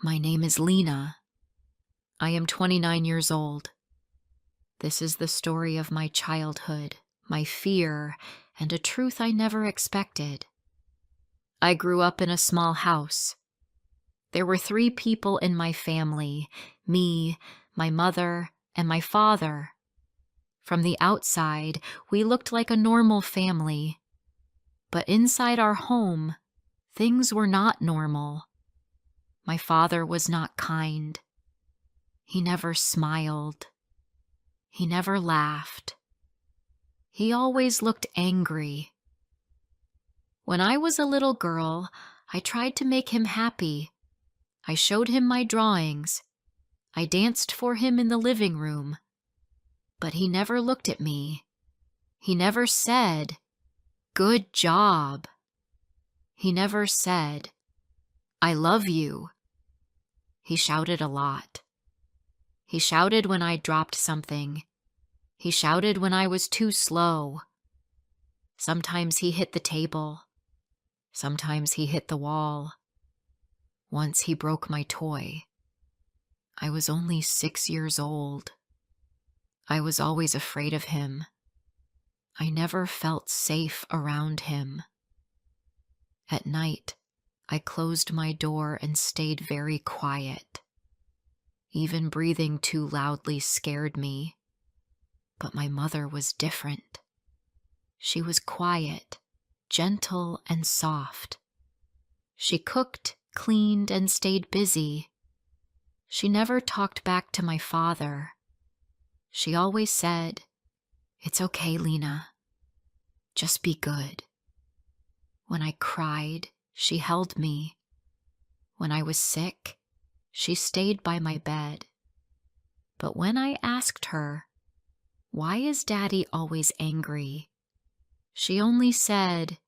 My name is Lena. I am 29 years old. This is the story of my childhood, my fear, and a truth I never expected. I grew up in a small house. There were 3 people in my family: me, my mother, and my father. From the outside, we looked like a normal family. But inside our home, things were not normal. My father was not kind. He never smiled. He never laughed. He always looked angry. When I was a little girl, I tried to make him happy. I showed him my drawings. I danced for him in the living room. But he never looked at me. He never said, "Good job." He never said, "I love you." He shouted a lot. He shouted when I dropped something. He shouted when I was too slow. Sometimes he hit the table. Sometimes he hit the wall. Once he broke my toy. I was only 6 years old. I was always afraid of him. I never felt safe around him. At night, I closed my door and stayed very quiet. Even breathing too loudly scared me. But my mother was different. She was quiet, gentle, and soft. She cooked, cleaned, and stayed busy. She never talked back to my father. She always said, "It's okay, Lena. Just be good." When I cried, she held me. When I was sick, she stayed by my bed. But when I asked her, "Why is Daddy always angry?" she only said,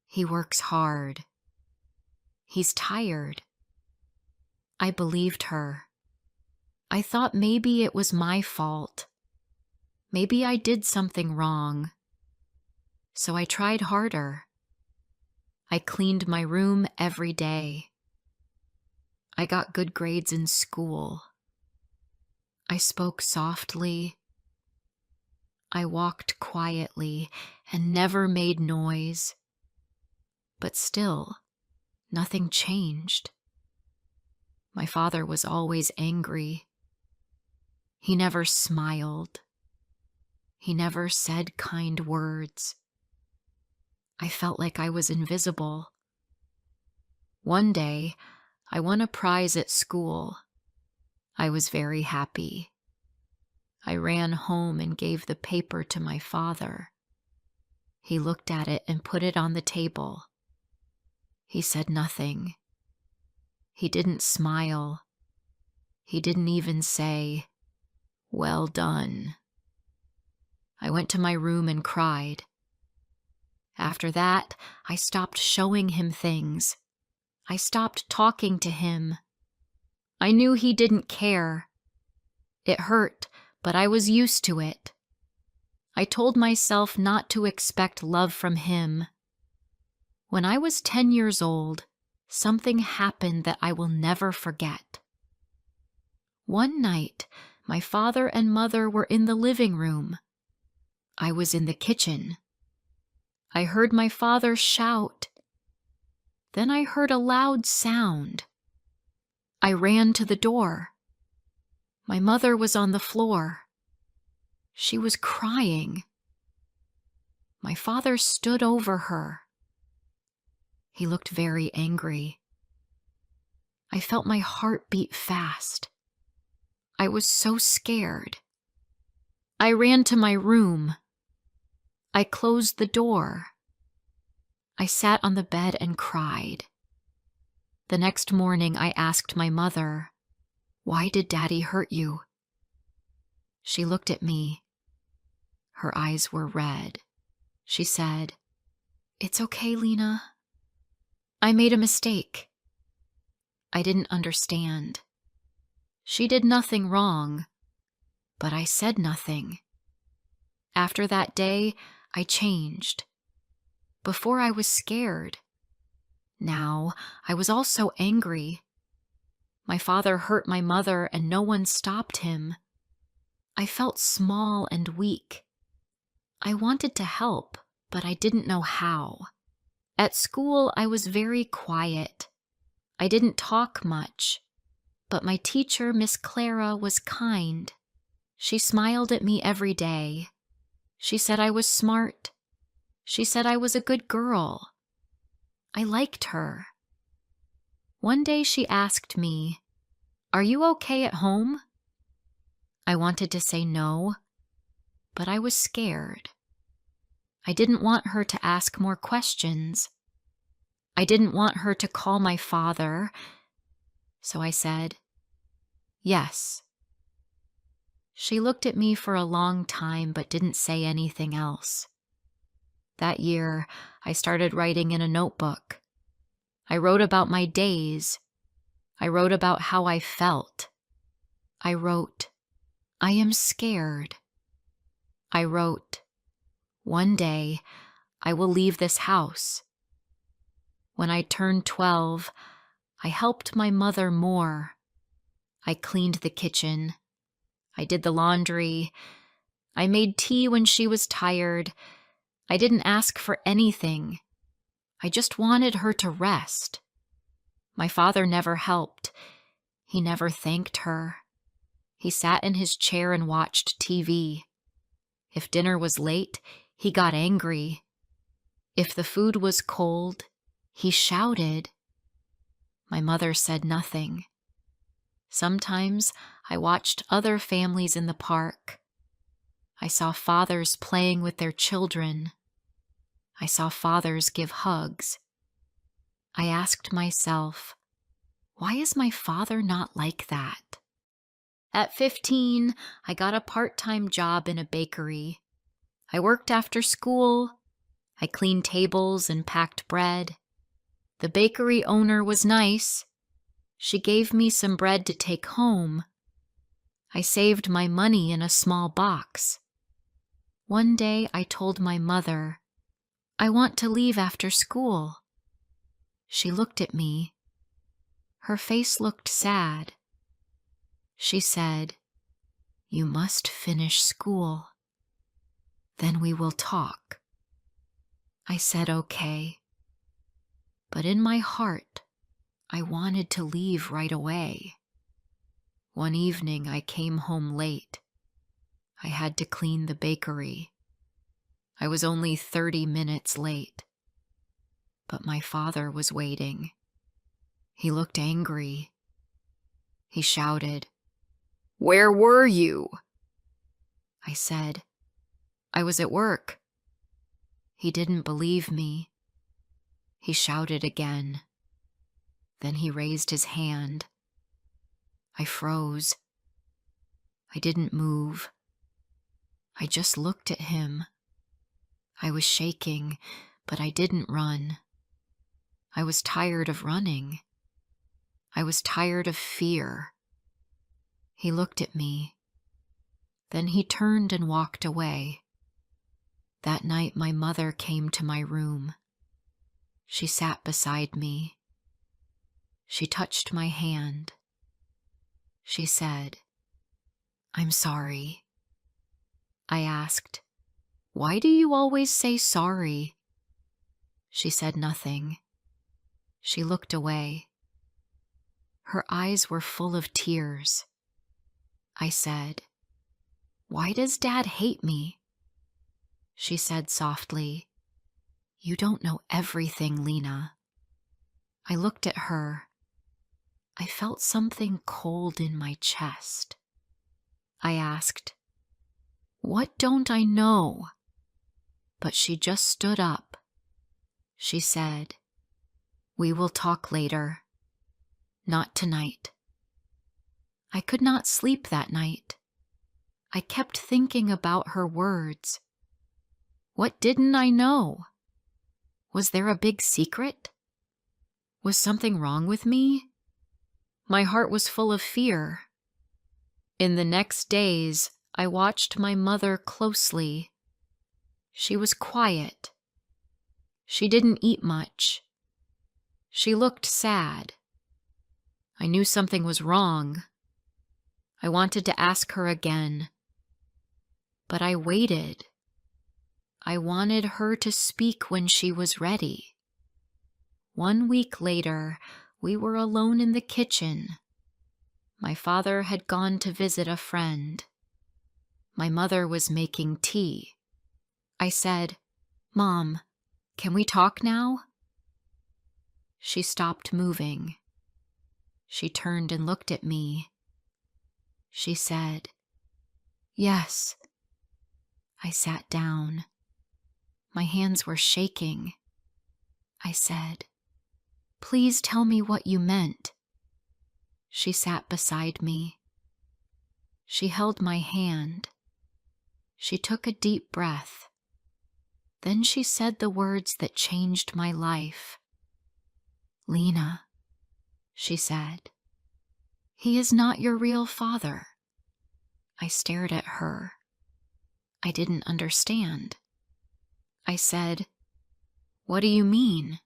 "He works hard. He's tired." I believed her. I thought maybe it was my fault. Maybe I did something wrong. So I tried harder. I cleaned my room every day. I got good grades in school. I spoke softly. I walked quietly and never made noise. But still, nothing changed. My father was always angry. He never smiled. He never said kind words. I felt like I was invisible. One day, I won a prize at school. I was very happy. I ran home and gave the paper to my father. He looked at it and put it on the table. He said nothing. He didn't smile. He didn't even say, "Well done." I went to my room and cried. After that, I stopped showing him things. I stopped talking to him. I knew he didn't care. It hurt, but I was used to it. I told myself not to expect love from him. When I was 10 years old, something happened that I will never forget. One night, my father and mother were in the living room. I was in the kitchen. I heard my father shout. Then I heard a loud sound. I ran to the door. My mother was on the floor. She was crying. My father stood over her. He looked very angry. I felt my heart beat fast. I was so scared. I ran to my room. I closed the door. I sat on the bed and cried. The next morning, I asked my mother, "Why did Daddy hurt you?" She looked at me. Her eyes were red. She said, "It's okay, Lena. I made a mistake." I didn't understand. She did nothing wrong, but I said nothing. After that day, I changed. Before I was scared. Now I was also angry. My father hurt my mother and no one stopped him. I felt small and weak. I wanted to help, but I didn't know how. At school, I was very quiet. I didn't talk much, but my teacher, Miss Clara, was kind. She smiled at me every day. She said I was smart. She said I was a good girl. I liked her. One day she asked me, "Are you okay at home?" I wanted to say no, but I was scared. I didn't want her to ask more questions. I didn't want her to call my father, so I said, "Yes." She looked at me for a long time but didn't say anything else. That year, I started writing in a notebook. I wrote about my days. I wrote about how I felt. I wrote, "I am scared." I wrote, "One day, I will leave this house." When I turned 12, I helped my mother more. I cleaned the kitchen. I did the laundry. I made tea when she was tired. I didn't ask for anything. I just wanted her to rest. My father never helped. He never thanked her. He sat in his chair and watched TV. If dinner was late, he got angry. If the food was cold, he shouted. My mother said nothing. Sometimes I watched other families in the park. I saw fathers playing with their children. I saw fathers give hugs. I asked myself, why is my father not like that? At 15, I got a part-time job in a bakery. I worked after school. I cleaned tables and packed bread. The bakery owner was nice. She gave me some bread to take home. I saved my money in a small box. One day I told my mother, "I want to leave after school." She looked at me. Her face looked sad. She said, "You must finish school. Then we will talk." I said okay. But in my heart, I wanted to leave right away. One evening I came home late. I had to clean the bakery. I was only 30 minutes late. But my father was waiting. He looked angry. He shouted, "Where were you?" I said, "I was at work." He didn't believe me. He shouted again. Then he raised his hand. I froze. I didn't move. I just looked at him. I was shaking, but I didn't run. I was tired of running. I was tired of fear. He looked at me. Then he turned and walked away. That night my mother came to my room. She sat beside me. She touched my hand. She said, "I'm sorry." I asked, "Why do you always say sorry?" She said nothing. She looked away. Her eyes were full of tears. I said, "Why does Dad hate me?" She said softly, "You don't know everything, Lena." I looked at her. I felt something cold in my chest. I asked, "What don't I know?" But she just stood up. She said, "We will talk later. Not tonight." I could not sleep that night. I kept thinking about her words. What didn't I know? Was there a big secret? Was something wrong with me? My heart was full of fear. In the next days, I watched my mother closely. She was quiet. She didn't eat much. She looked sad. I knew something was wrong. I wanted to ask her again, but I waited. I wanted her to speak when she was ready. 1 week later, we were alone in the kitchen. My father had gone to visit a friend. My mother was making tea. I said, "Mom, can we talk now?" She stopped moving. She turned and looked at me. She said, "Yes." I sat down. My hands were shaking. I said, "Please tell me what you meant." She sat beside me. She held my hand. She took a deep breath. Then she said the words that changed my life. "Lena," she said, "he is not your real father." I stared at her. I didn't understand. I said, "What do you mean?"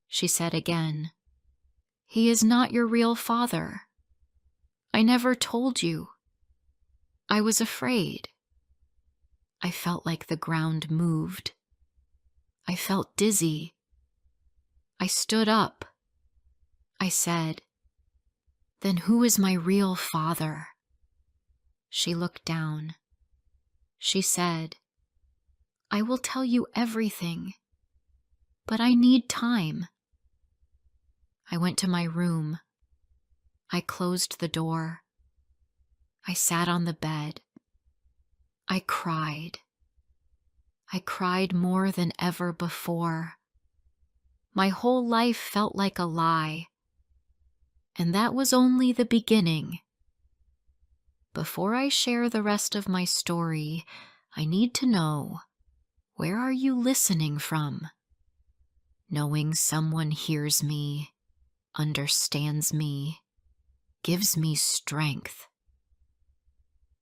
She said again, "He is not your real father. I never told you. I was afraid." I felt like the ground moved. I felt dizzy. I stood up. I said, "Then who is my real father?" She looked down. She said, "I will tell you everything, but I need time." I went to my room. I closed the door. I sat on the bed. I cried. I cried more than ever before. My whole life felt like a lie. And that was only the beginning. Before I share the rest of my story, I need to know, where are you listening from? Knowing someone hears me, understands me, gives me strength.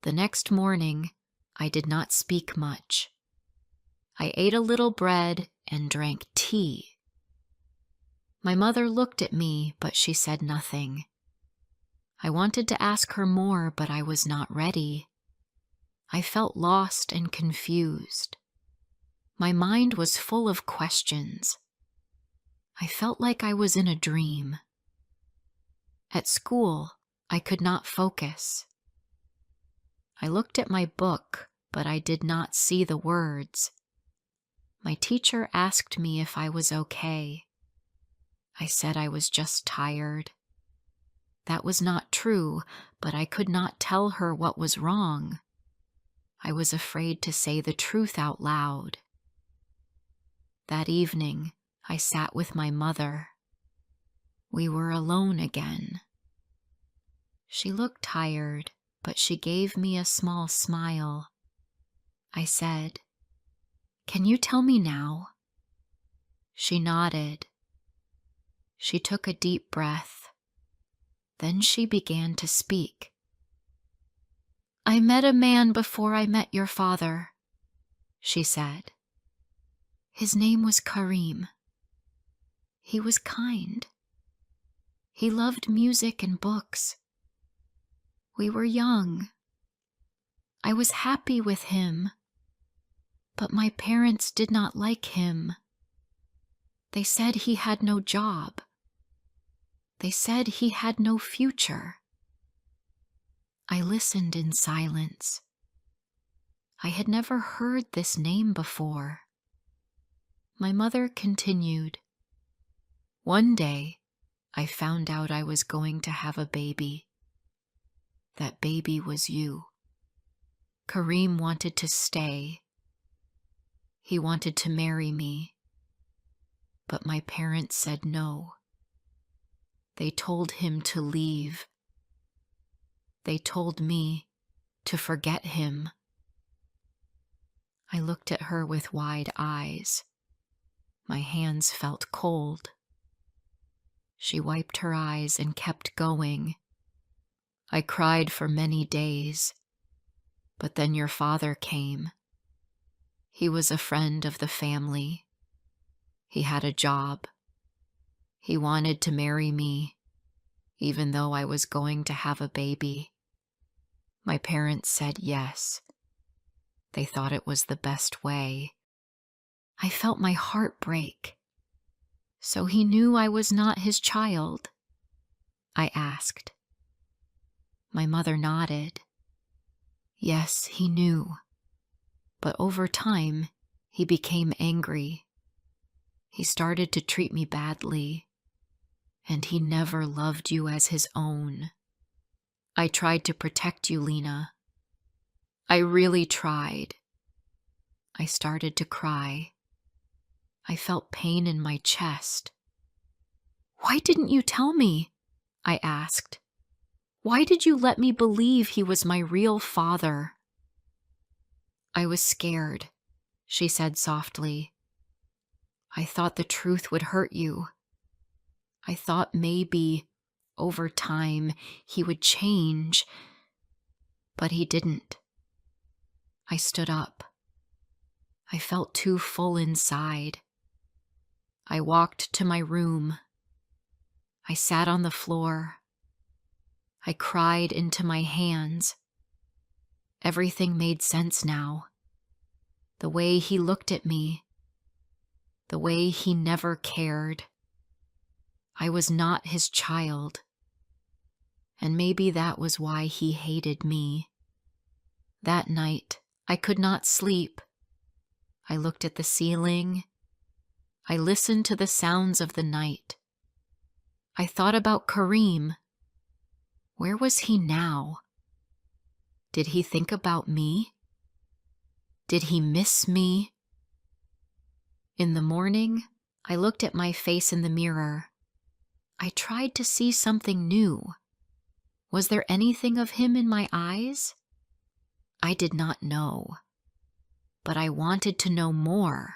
The next morning, I did not speak much. I ate a little bread and drank tea. My mother looked at me, but she said nothing. I wanted to ask her more, but I was not ready. I felt lost and confused. My mind was full of questions. I felt like I was in a dream. At school, I could not focus. I looked at my book, but I did not see the words. My teacher asked me if I was okay. I said I was just tired. That was not true, but I could not tell her what was wrong. I was afraid to say the truth out loud. That evening, I sat with my mother. We were alone again. She looked tired, but she gave me a small smile. I said, "Can you tell me now?" She nodded. She took a deep breath. Then she began to speak. "I met a man before I met your father," she said. "His name was Karim. He was kind. He loved music and books. We were young. I was happy with him, but my parents did not like him. They said he had no job. They said he had no future." I listened in silence. I had never heard this name before. My mother continued, "One day, I found out I was going to have a baby. That baby was you. Karim wanted to stay. He wanted to marry me. But my parents said no. They told him to leave. They told me to forget him." I looked at her with wide eyes. My hands felt cold. She wiped her eyes and kept going. "I cried for many days, but then your father came. He was a friend of the family. He had a job. He wanted to marry me, even though I was going to have a baby. My parents said yes. They thought it was the best way. I felt my heart break. So he knew I was not his child? I asked. My mother nodded. Yes, he knew. But over time, he became angry. He started to treat me badly, and he never loved you as his own. I tried to protect you, Lena. I really tried. I started to cry. I felt pain in my chest. Why didn't you tell me? I asked. Why did you let me believe he was my real father? I was scared, she said softly. I thought the truth would hurt you. I thought maybe, over time, he would change. But he didn't. I stood up. I felt too full inside. I walked to my room. I sat on the floor. I cried into my hands. Everything made sense now. The way he looked at me. The way he never cared. I was not his child. And maybe that was why he hated me. That night, I could not sleep. I looked at the ceiling. I listened to the sounds of the night. I thought about Kareem. Where was he now? Did he think about me? Did he miss me? In the morning, I looked at my face in the mirror. I tried to see something new. Was there anything of him in my eyes? I did not know, but I wanted to know more.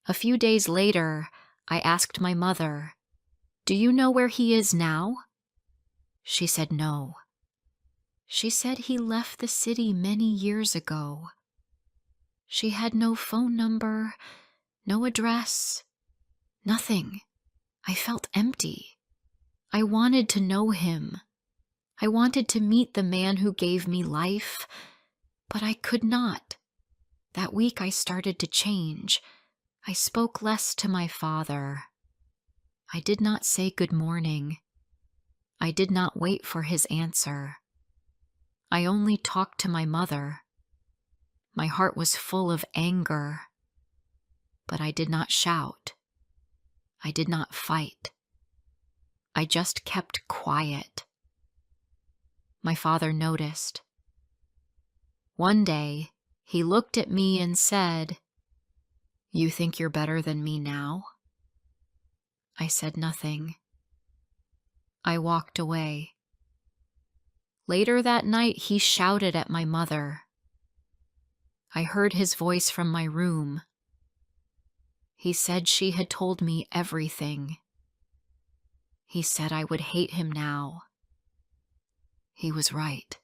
A few days later, I asked my mother, "Do you know where he is now?" She said no. She said he left the city many years ago. She had no phone number, no address, nothing. I felt empty. I wanted to know him. I wanted to meet the man who gave me life, but I could not. That week I started to change. I spoke less to my father. I did not say good morning. I did not wait for his answer. I only talked to my mother. My heart was full of anger, but I did not shout. I did not fight. I just kept quiet. My father noticed. One day, he looked at me and said, "You think you're better than me now?" I said nothing. I walked away. Later that night, he shouted at my mother. I heard his voice from my room. He said she had told me everything. He said I would hate him now. He was right.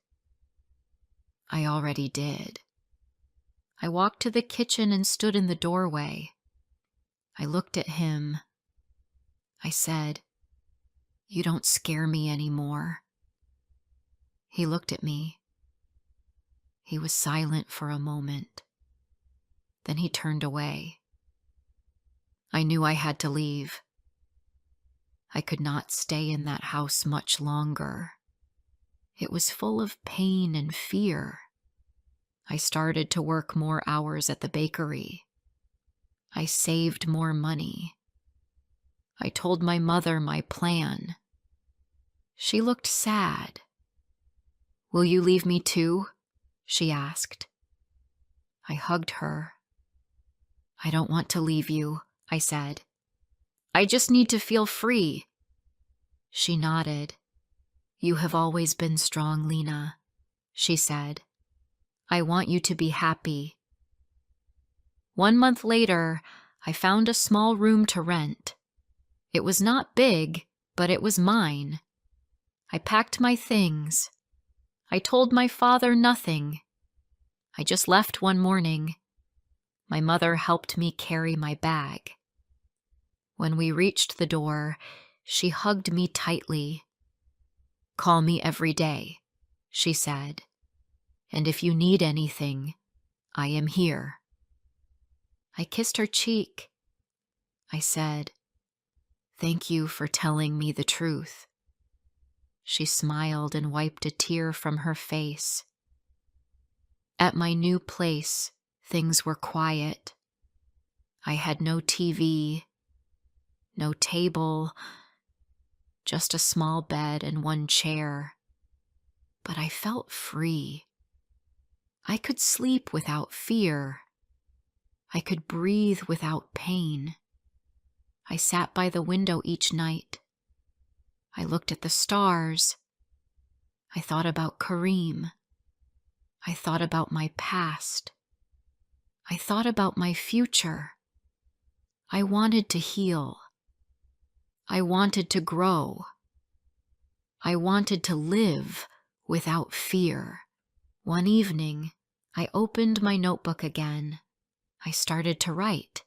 I already did. I walked to the kitchen and stood in the doorway. I looked at him. I said, "You don't scare me anymore." He looked at me. He was silent for a moment. Then he turned away. I knew I had to leave. I could not stay in that house much longer. It was full of pain and fear. I started to work more hours at the bakery. I saved more money. I told my mother my plan. She looked sad. "Will you leave me too?" she asked. I hugged her. "I don't want to leave you," I said. "I just need to feel free." She nodded. "You have always been strong, Lena," she said. "I want you to be happy." 1 month later, I found a small room to rent. It was not big, but it was mine. I packed my things. I told my father nothing. I just left one morning. My mother helped me carry my bag. When we reached the door, She hugged me tightly. "Call me every day," she said, "and if you need anything, I am here." I kissed her cheek. I said, "Thank you for telling me the truth." She smiled and wiped a tear from her face. At my new place, things were quiet. I had no TV, no table, just a small bed and one chair. But I felt free. I could sleep without fear. I could breathe without pain. I sat by the window each night. I looked at the stars. I thought about Kareem. I thought about my past. I thought about my future. I wanted to heal. I wanted to grow. I wanted to live without fear. One evening, I opened my notebook again. I started to write.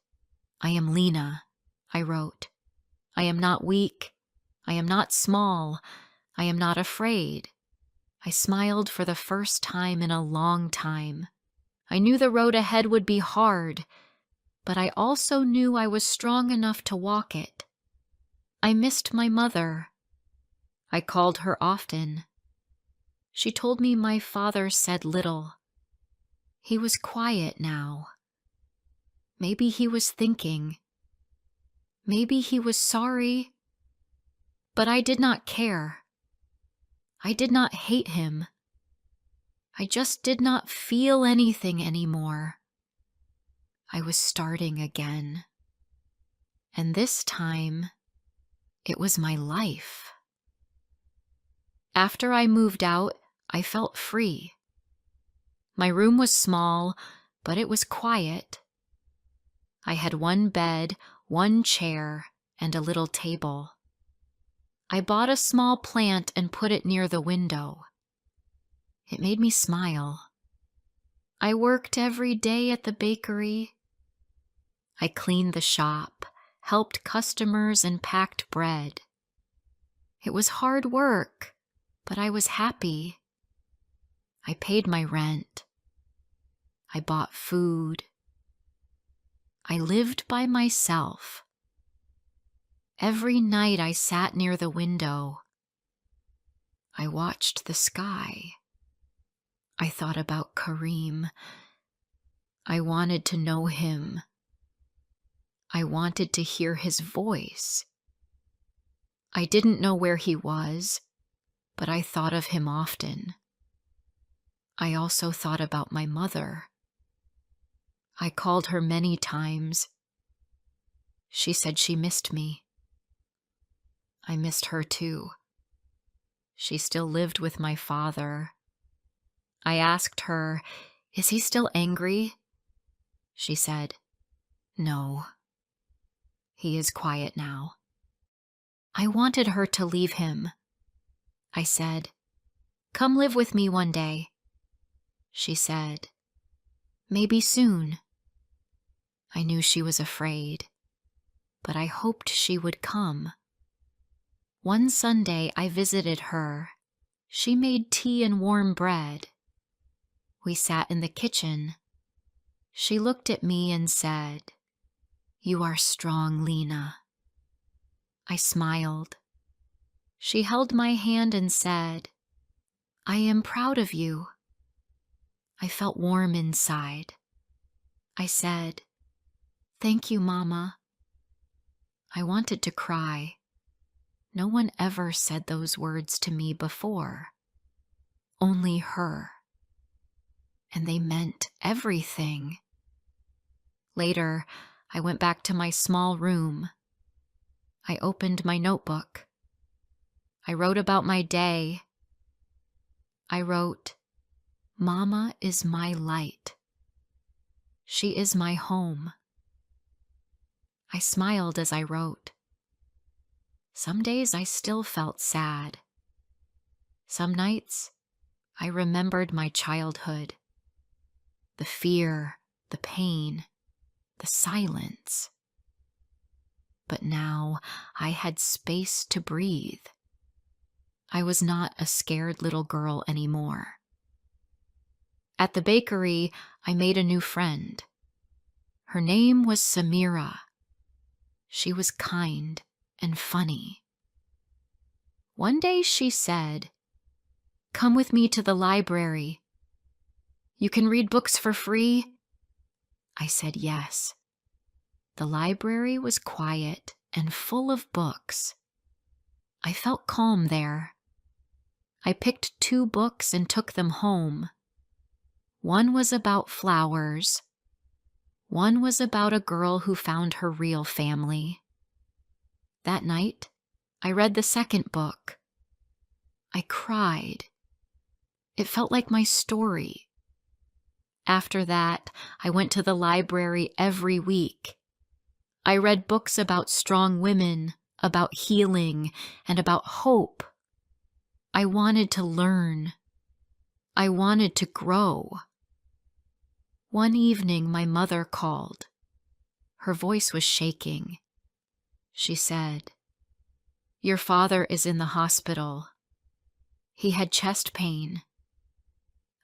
"I am Lena," I wrote. "I am not weak. I am not small. I am not afraid." I smiled for the first time in a long time. I knew the road ahead would be hard, but I also knew I was strong enough to walk it. I missed my mother. I called her often. She told me my father said little. He was quiet now. Maybe he was thinking. Maybe he was sorry. But I did not care. I did not hate him. I just did not feel anything anymore. I was starting again. And this time, it was my life. After I moved out, I felt free. My room was small, but it was quiet. I had one bed, one chair, and a little table. I bought a small plant and put it near the window. It made me smile. I worked every day at the bakery. I cleaned the shop, helped customers, and packed bread. It was hard work, but I was happy. I paid my rent. I bought food. I lived by myself. Every night I sat near the window. I watched the sky. I thought about Kareem. I wanted to know him. I wanted to hear his voice. I didn't know where he was, but I thought of him often. I also thought about my mother. I called her many times. She said she missed me. I missed her too. She still lived with my father. I asked her, "Is he still angry?" She said, "No. He is quiet now." I wanted her to leave him. I said, "Come live with me one day." She said, "Maybe soon." I knew she was afraid, but I hoped she would come. One Sunday I visited her. She made tea and warm bread. We sat in the kitchen. She looked at me and said, "You are strong, Lena." I smiled. She held my hand and said, "I am proud of you." I felt warm inside. I said, "Thank you, Mama." I wanted to cry. No one ever said those words to me before. Only her. And they meant everything. Later, I went back to my small room. I opened my notebook. I wrote about my day. I wrote, "Mama is my light. She is my home." I smiled as I wrote. Some days I still felt sad. Some nights I remembered my childhood. The fear, the pain, the silence. but now I had space to breathe. I was not a scared little girl anymore. At the bakery, I made a new friend. Her name was Samira. She was kind and funny. One day she said, "Come with me to the library. You can read books for free." I said yes. The library was quiet and full of books. I felt calm there. I picked 2 books and took them home. One was about flowers. One was about a girl who found her real family. That night, I read the second book. I cried. It felt like my story. After that, I went to the library every week. I read books about strong women, about healing, and about hope. I wanted to learn. I wanted to grow. One evening, my mother called. Her voice was shaking. She said, "Your father is in the hospital. He had chest pain."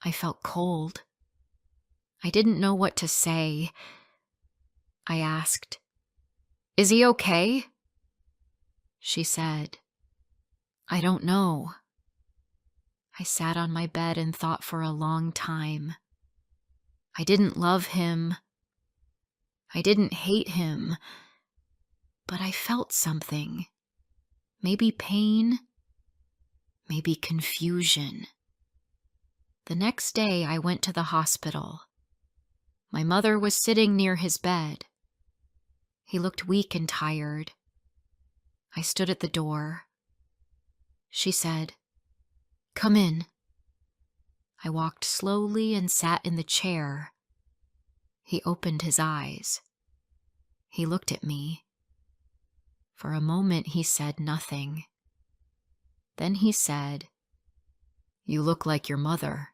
I felt cold. I didn't know what to say. I asked, "Is he okay?" She said, "I don't know." I sat on my bed and thought for a long time. I didn't love him. I didn't hate him. But I felt something. Maybe pain. Maybe confusion. The next day I went to the hospital. My mother was sitting near his bed. He looked weak and tired. I stood at the door. She said, "Come in." I walked slowly and sat in the chair. He opened his eyes. He looked at me. For a moment he said nothing. Then he said, "You look like your mother."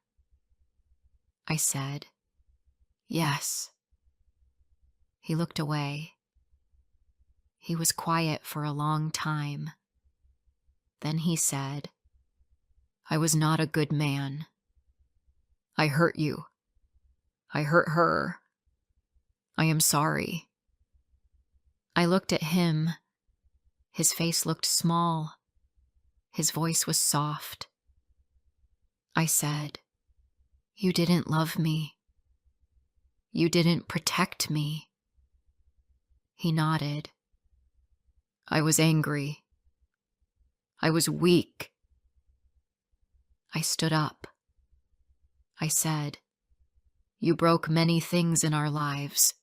I said, "Yes." He looked away. He was quiet for a long time. Then he said, "I was not a good man. I hurt you. I hurt her. I am sorry." I looked at him. His face looked small. His voice was soft. I said, "You didn't love me. You didn't protect me." He nodded. "I was angry. I was weak." I stood up. I said, "You broke many things in our lives.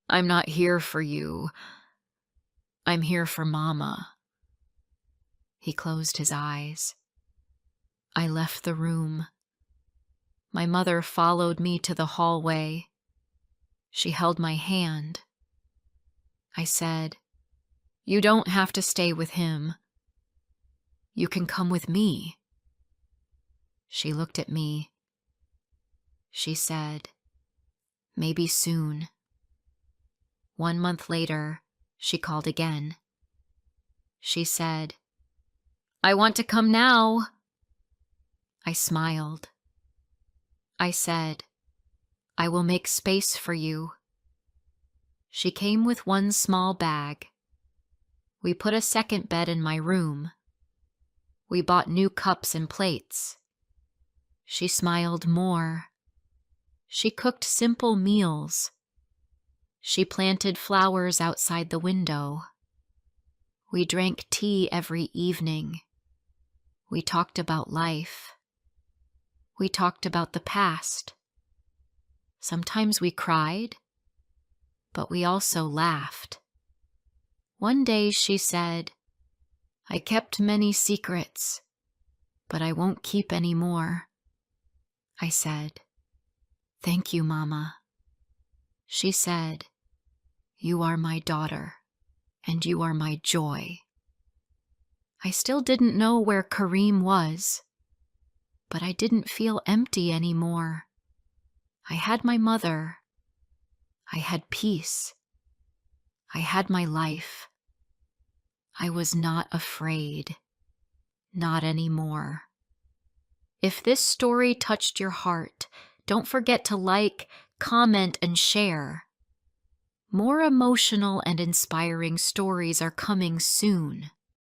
I'm not here for you. I'm here for Mama." He closed his eyes. I left the room. My mother followed me to the hallway. She held my hand. I said, "You don't have to stay with him. You can come with me." She looked at me. She said, "Maybe soon." 1 month later, she called again. She said, "I want to come now." I smiled. I said, "I will make space for you." She came with one small bag. We put a second bed in my room. We bought new cups and plates. She smiled more. She cooked simple meals. She planted flowers outside the window. We drank tea every evening. We talked about life. We talked about the past. Sometimes we cried, but we also laughed. One day she said, "I kept many secrets, but I won't keep any more." I said, "Thank you, Mama." She said, "You are my daughter, and you are my joy." I still didn't know where Kareem was, but I didn't feel empty anymore. I had my mother. I had peace. I had my life. I was not afraid. Not anymore. If this story touched your heart, don't forget to like, comment, and share. More emotional and inspiring stories are coming soon.